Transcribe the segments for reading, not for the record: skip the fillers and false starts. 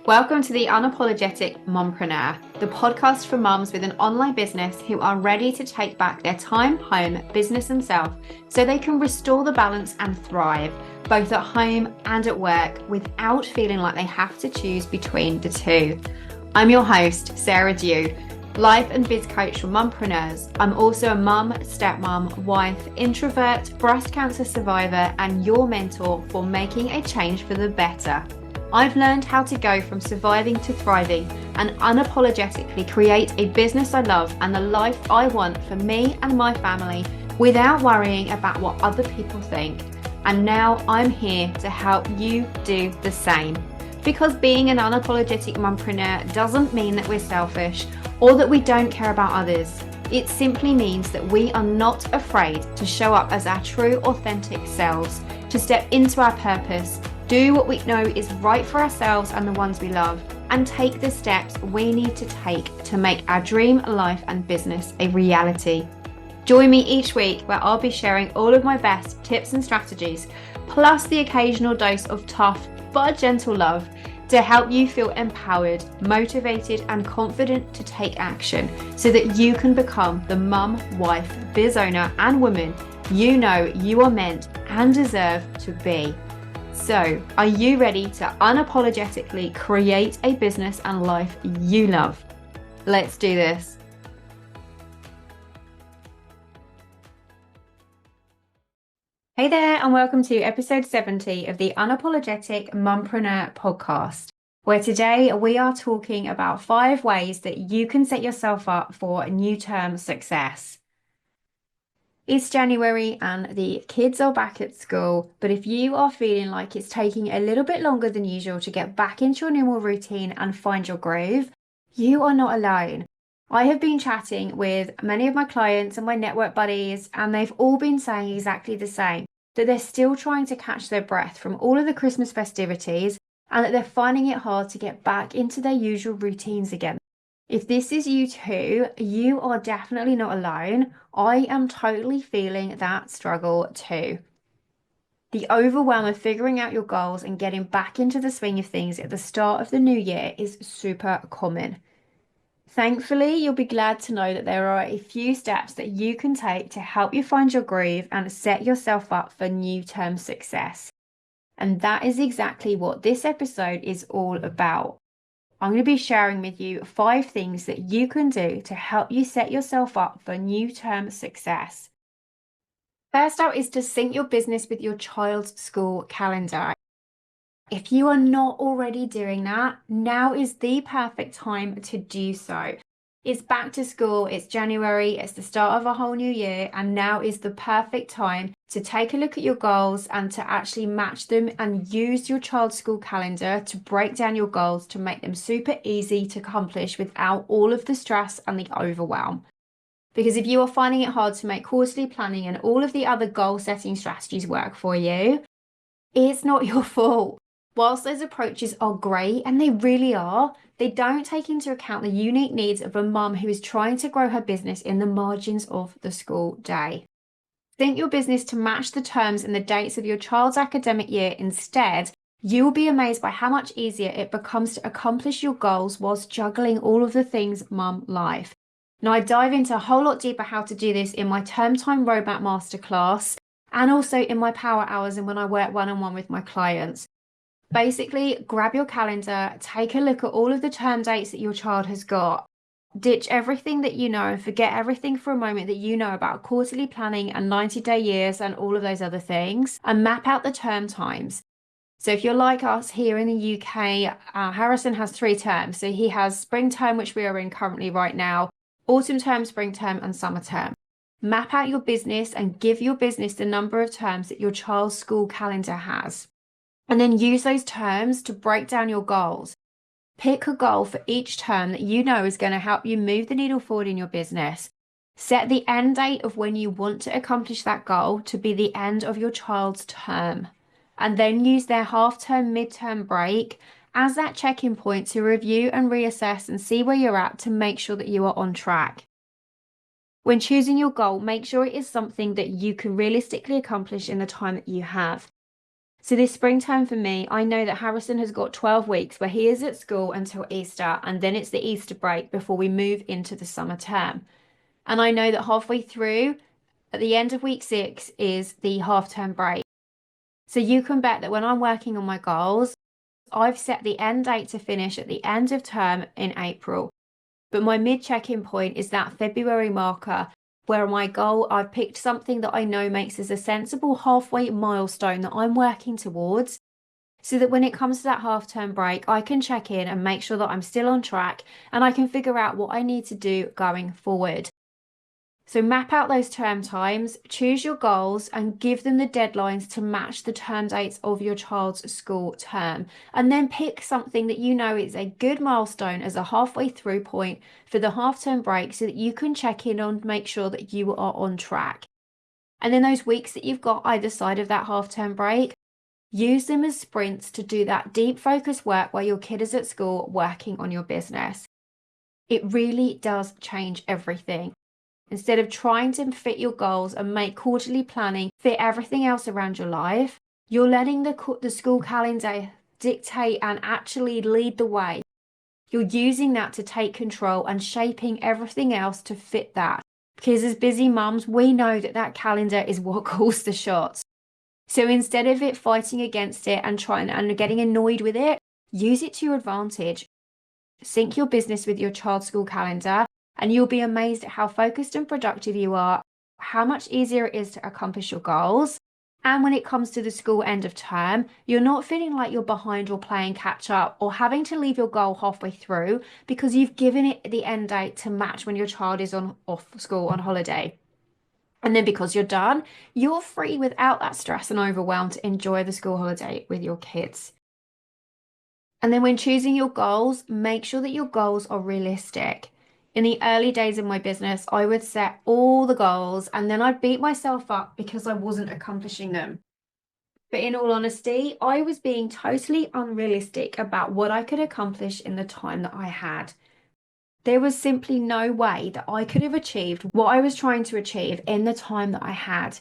Welcome to the Unapologetic Mompreneur, the podcast for mums with an online business who are ready to take back their time, home, business, and self so they can restore the balance and thrive, both at home and at work, without feeling like they have to choose between the two. I'm your host, Sarah Dew, life and biz coach for mompreneurs. I'm also a mum, stepmom, wife, introvert, breast cancer survivor, and your mentor for making a change for the better. I've learned how to go from surviving to thriving and unapologetically create a business I love and the life I want for me and my family without worrying about what other people think. And now I'm here to help you do the same. Because being an unapologetic mompreneur doesn't mean that we're selfish or that we don't care about others. It simply means that we are not afraid to show up as our true, authentic selves, to step into our purpose, do what we know is right for ourselves and the ones we love, and take the steps we need to take to make our dream life and business a reality. Join me each week where I'll be sharing all of my best tips and strategies, plus the occasional dose of tough but gentle love to help you feel empowered, motivated, and confident to take action so that you can become the mum, wife, biz owner, and woman you know you are meant and deserve to be. So, are you ready to unapologetically create a business and life you love? Let's do this. Hey there, and welcome to episode 70 of the Unapologetic Mompreneur podcast, where today we are talking about 5 ways that you can set yourself up for new term success. It's January and the kids are back at school, but if you are feeling like it's taking a little bit longer than usual to get back into your normal routine and find your groove, you are not alone. I have been chatting with many of my clients and my network buddies, and they've all been saying exactly the same, that they're still trying to catch their breath from all of the Christmas festivities and that they're finding it hard to get back into their usual routines again. If this is you too, you are definitely not alone. I am totally feeling that struggle too. The overwhelm of figuring out your goals and getting back into the swing of things at the start of the new year is super common. Thankfully, you'll be glad to know that there are a few steps that you can take to help you find your groove and set yourself up for new term success. And that is exactly what this episode is all about. I'm going to be sharing with you 5 things that you can do to help you set yourself up for new term success. First out is to sync your business with your child's school calendar. If you are not already doing that, now is the perfect time to do so. It's back to school, it's January, it's the start of a whole new year, and now is the perfect time to take a look at your goals and to actually match them and use your child's school calendar to break down your goals to make them super easy to accomplish without all of the stress and the overwhelm. Because if you are finding it hard to make quarterly planning and all of the other goal setting strategies work for you, it's not your fault. Whilst those approaches are great, and they really are, they don't take into account the unique needs of a mum who is trying to grow her business in the margins of the school day. Sync your business to match the terms and the dates of your child's academic year instead. You will be amazed by how much easier it becomes to accomplish your goals whilst juggling all of the things mum life. Now, I dive into a whole lot deeper how to do this in my term time roadmap masterclass and also in my power hours and when I work one-on-one with my clients. Basically, grab your calendar, take a look at all of the term dates that your child has got, ditch everything that you know and forget everything for a moment that you know about quarterly planning and 90-day years and all of those other things, and map out the term times. So if you're like us here in the UK, Harrison has 3 terms. So he has spring term, which we are in currently right now, autumn term, spring term, and summer term. Map out your business and give your business the number of terms that your child's school calendar has. And then use those terms to break down your goals. Pick a goal for each term that you know is going to help you move the needle forward in your business. Set the end date of when you want to accomplish that goal to be the end of your child's term. And then use their half-term, mid-term break as that check-in point to review and reassess and see where you're at to make sure that you are on track. When choosing your goal, make sure it is something that you can realistically accomplish in the time that you have. So this spring term for me, I know that Harrison has got 12 weeks where he is at school until Easter, and then it's the Easter break before we move into the summer term. And I know that halfway through, at the end of week 6, is the half term break. So you can bet that when I'm working on my goals, I've set the end date to finish at the end of term in April. But my mid check-in point is that February marker where my goal, I've picked something that I know makes us a sensible halfway milestone that I'm working towards, so that when it comes to that half-term break, I can check in and make sure that I'm still on track and I can figure out what I need to do going forward. So map out those term times, choose your goals and give them the deadlines to match the term dates of your child's school term. And then pick something that you know is a good milestone as a halfway through point for the half-term break so that you can check in on make sure that you are on track. And then those weeks that you've got either side of that half-term break, use them as sprints to do that deep focus work while your kid is at school working on your business. It really does change everything. Instead of trying to fit your goals and make quarterly planning fit everything else around your life, you're letting the school calendar dictate and actually lead the way. You're using that to take control and shaping everything else to fit that. Because as busy mums, we know that that calendar is what calls the shots. So instead of it fighting against it and trying and getting annoyed with it, use it to your advantage. Sync your business with your child's school calendar, and you'll be amazed at how focused and productive you are, how much easier it is to accomplish your goals. And when it comes to the school end of term, you're not feeling like you're behind or playing catch up or having to leave your goal halfway through because you've given it the end date to match when your child is on off school on holiday. And then because you're done, you're free without that stress and overwhelm to enjoy the school holiday with your kids. And then when choosing your goals, make sure that your goals are realistic. In the early days of my business, I would set all the goals and then I'd beat myself up because I wasn't accomplishing them. But in all honesty, I was being totally unrealistic about what I could accomplish in the time that I had. There was simply no way that I could have achieved what I was trying to achieve in the time that I had.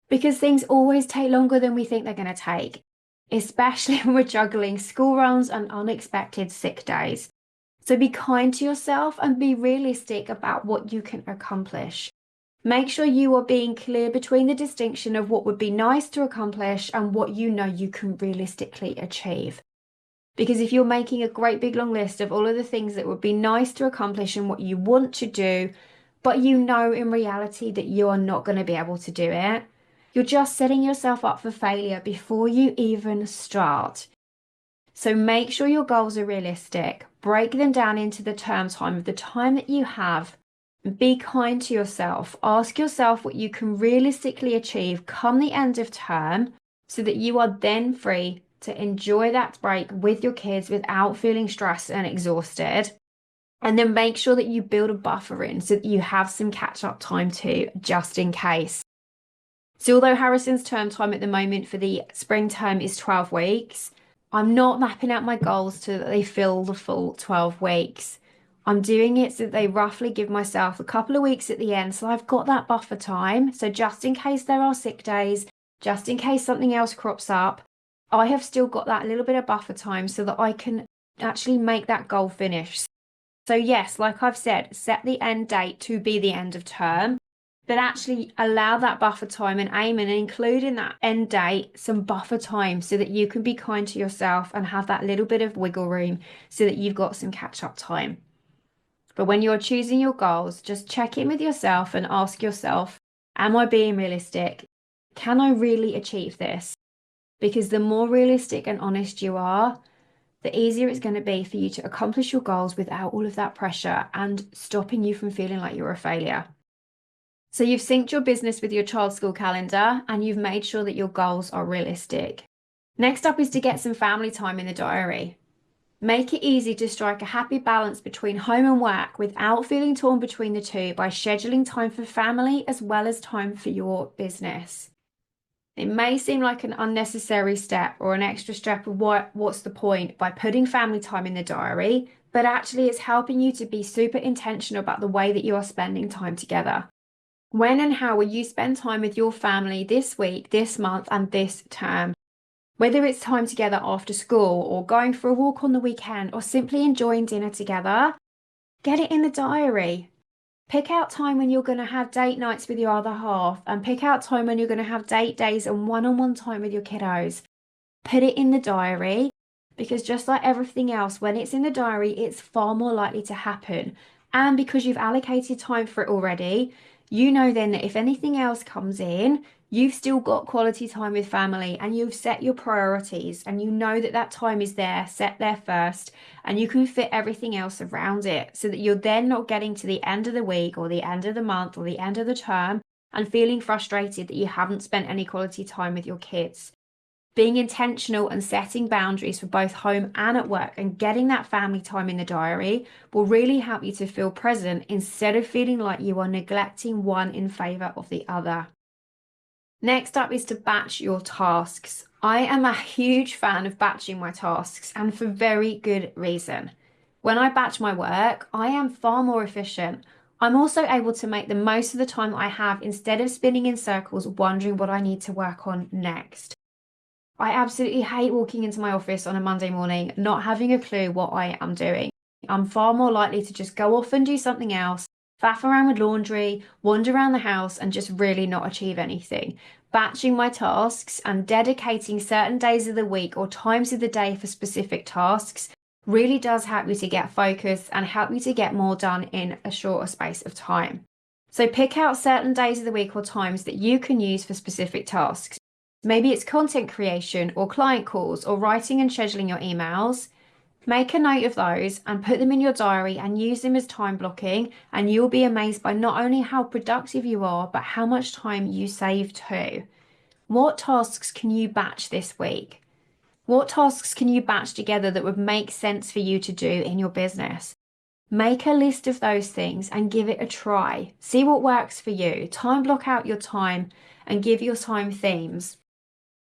Because things always take longer than we think they're going to take, especially when we're juggling school runs and unexpected sick days. So be kind to yourself and be realistic about what you can accomplish. Make sure you are being clear between the distinction of what would be nice to accomplish and what you know you can realistically achieve. Because if you're making a great big long list of all of the things that would be nice to accomplish and what you want to do, but you know in reality that you are not going to be able to do it, you're just setting yourself up for failure before you even start. So make sure your goals are realistic. Break them down into the term time of the time that you have. Be kind to yourself. Ask yourself what you can realistically achieve come the end of term so that you are then free to enjoy that break with your kids without feeling stressed and exhausted. And then make sure that you build a buffer in so that you have some catch up time too, just in case. So although Harrison's term time at the moment for the spring term is 12 weeks, I'm not mapping out my goals so that they fill the full 12 weeks. I'm doing it so that they roughly give myself a couple of weeks at the end. So I've got that buffer time. So just in case there are sick days, just in case something else crops up, I have still got that little bit of buffer time so that I can actually make that goal finish. So yes, like I've said, set the end date to be the end of term, but actually allow that buffer time and aim and include in that end date some buffer time so that you can be kind to yourself and have that little bit of wiggle room so that you've got some catch up time. But when you're choosing your goals, just check in with yourself and ask yourself, am I being realistic? Can I really achieve this? Because the more realistic and honest you are, the easier it's going to be for you to accomplish your goals without all of that pressure and stopping you from feeling like you're a failure. So you've synced your business with your child's school calendar and you've made sure that your goals are realistic. Next up is to get some family time in the diary. Make it easy to strike a happy balance between home and work without feeling torn between the two by scheduling time for family as well as time for your business. It may seem like an unnecessary step or an extra step of what's the point by putting family time in the diary, but actually it's helping you to be super intentional about the way that you are spending time together. When and how will you spend time with your family this week, this month, and this term? Whether it's time together after school or going for a walk on the weekend or simply enjoying dinner together, get it in the diary. Pick out time when you're going to have date nights with your other half and pick out time when you're going to have date days and one-on-one time with your kiddos. Put it in the diary because just like everything else, when it's in the diary, it's far more likely to happen. And because you've allocated time for it already, you know then that if anything else comes in, you've still got quality time with family and you've set your priorities and you know that that time is there, set there first, and you can fit everything else around it so that you're then not getting to the end of the week or the end of the month or the end of the term and feeling frustrated that you haven't spent any quality time with your kids. Being intentional and setting boundaries for both home and at work and getting that family time in the diary will really help you to feel present instead of feeling like you are neglecting one in favor of the other. Next up is to batch your tasks. I am a huge fan of batching my tasks and for very good reason. When I batch my work, I am far more efficient. I'm also able to make the most of the time that I have instead of spinning in circles wondering what I need to work on next. I absolutely hate walking into my office on a Monday morning, not having a clue what I am doing. I'm far more likely to just go off and do something else, faff around with laundry, wander around the house, and just really not achieve anything. Batching my tasks and dedicating certain days of the week or times of the day for specific tasks really does help you to get focused and help you to get more done in a shorter space of time. So pick out certain days of the week or times that you can use for specific tasks. Maybe it's content creation or client calls or writing and scheduling your emails. Make a note of those and put them in your diary and use them as time blocking, and you'll be amazed by not only how productive you are, but how much time you save too. What tasks can you batch this week? What tasks can you batch together that would make sense for you to do in your business? Make a list of those things and give it a try. See what works for you. Time block out your time and give your time themes.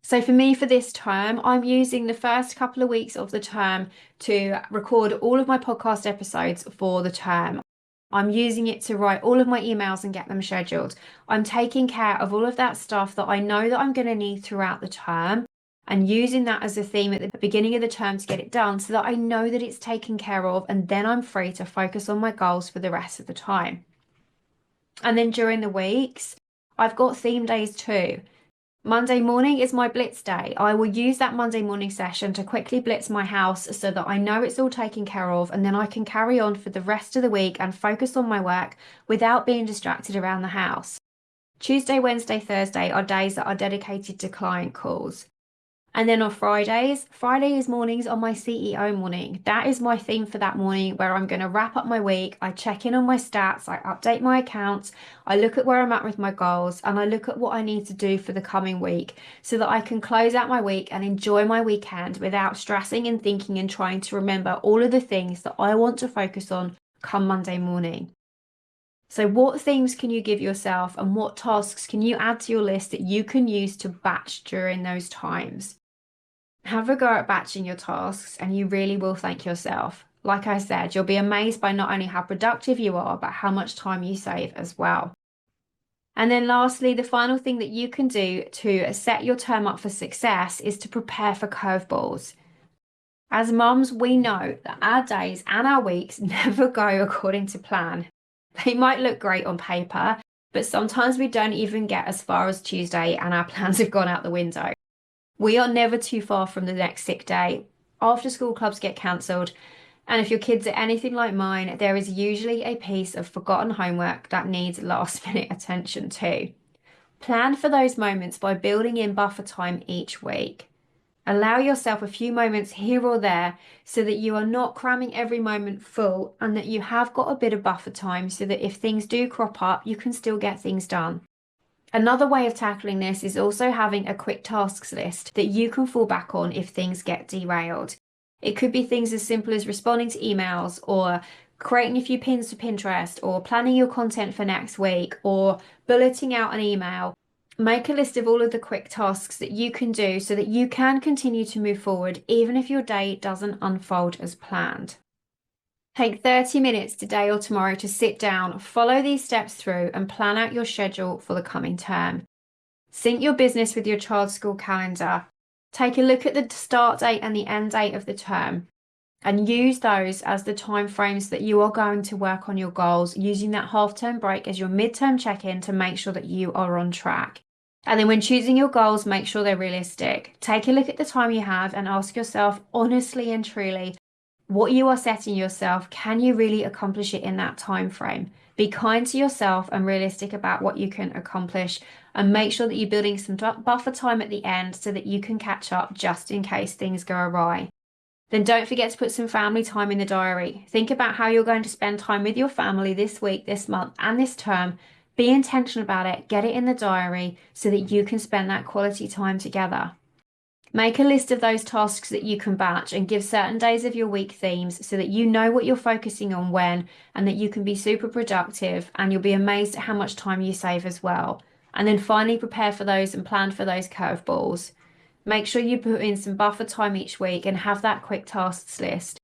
So for me, for this term, I'm using the first couple of weeks of the term to record all of my podcast episodes for the term. I'm using it to write all of my emails and get them scheduled. I'm taking care of all of that stuff that I know that I'm going to need throughout the term and using that as a theme at the beginning of the term to get it done so that I know that it's taken care of and then I'm free to focus on my goals for the rest of the time. And then during the weeks, I've got theme days too. Monday morning is my blitz day. I will use that Monday morning session to quickly blitz my house so that I know it's all taken care of and then I can carry on for the rest of the week and focus on my work without being distracted around the house. Tuesday, Wednesday, Thursday are days that are dedicated to client calls. And then on Fridays mornings are my CEO morning. That is my theme for that morning where I'm going to wrap up my week. I check in on my stats, I update my accounts, I look at where I'm at with my goals, and I look at what I need to do for the coming week so that I can close out my week and enjoy my weekend without stressing and thinking and trying to remember all of the things that I want to focus on come Monday morning. So what themes can you give yourself and what tasks can you add to your list that you can use to batch during those times? Have a go at batching your tasks and you really will thank yourself. Like I said, you'll be amazed by not only how productive you are, but how much time you save as well. And then lastly, the final thing that you can do to set your term up for success is to prepare for curveballs. As mums, we know that our days and our weeks never go according to plan. They might look great on paper, but sometimes we don't even get as far as Tuesday and our plans have gone out the window. We are never too far from the next sick day. After school clubs get cancelled, and if your kids are anything like mine, there is usually a piece of forgotten homework that needs last minute attention too. Plan for those moments by building in buffer time each week. Allow yourself a few moments here or there so that you are not cramming every moment full and that you have got a bit of buffer time so that if things do crop up, you can still get things done. Another way of tackling this is also having a quick tasks list that you can fall back on if things get derailed. It could be things as simple as responding to emails or creating a few pins to Pinterest or planning your content for next week or bulleting out an email. Make a list of all of the quick tasks that you can do so that you can continue to move forward even if your day doesn't unfold as planned. Take 30 minutes today or tomorrow to sit down, follow these steps through, and plan out your schedule for the coming term. Sync your business with your child's school calendar. Take a look at the start date and the end date of the term and use those as the time frames that you are going to work on your goals, using that half-term break as your midterm check-in to make sure that you are on track. And then when choosing your goals, make sure they're realistic. Take a look at the time you have and ask yourself honestly and truly, what you are setting yourself, can you really accomplish it in that time frame? Be kind to yourself and realistic about what you can accomplish, and make sure that you're building some buffer time at the end so that you can catch up just in case things go awry. Then don't forget to put some family time in the diary. Think about how you're going to spend time with your family this week, this month, and this term. Be intentional about it. Get it in the diary so that you can spend that quality time together. Make a list of those tasks that you can batch and give certain days of your week themes so that you know what you're focusing on when, and that you can be super productive, and you'll be amazed at how much time you save as well. And then finally prepare for those and plan for those curveballs. Make sure you put in some buffer time each week and have that quick tasks list.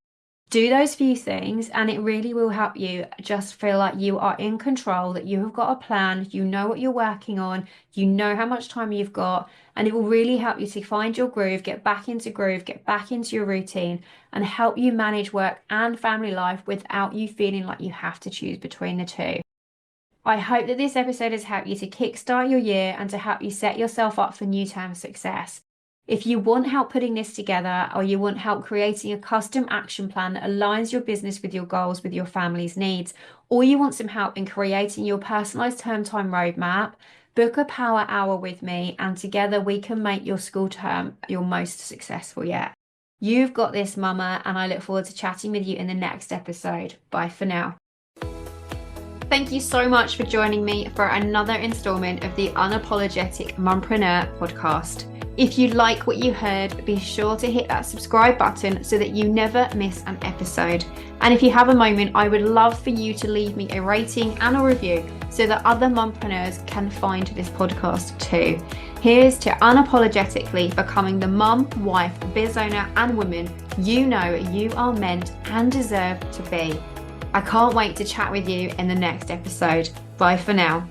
Do those few things and it really will help you just feel like you are in control, that you have got a plan, you know what you're working on, you know how much time you've got, and it will really help you to find your groove, get back into your routine, and help you manage work and family life without you feeling like you have to choose between the two. I hope that this episode has helped you to kickstart your year and to help you set yourself up for new term success. If you want help putting this together, or you want help creating a custom action plan that aligns your business with your goals, with your family's needs, or you want some help in creating your personalized term time roadmap, book a power hour with me and together we can make your school term your most successful yet. You've got this, mama, and I look forward to chatting with you in the next episode. Bye for now. Thank you so much for joining me for another installment of the Unapologetic Mompreneur podcast. If you like what you heard, be sure to hit that subscribe button so that you never miss an episode. And if you have a moment, I would love for you to leave me a rating and a review so that other mompreneurs can find this podcast too. Here's to unapologetically becoming the mum, wife, biz owner, and woman you know you are meant and deserve to be. I can't wait to chat with you in the next episode. Bye for now.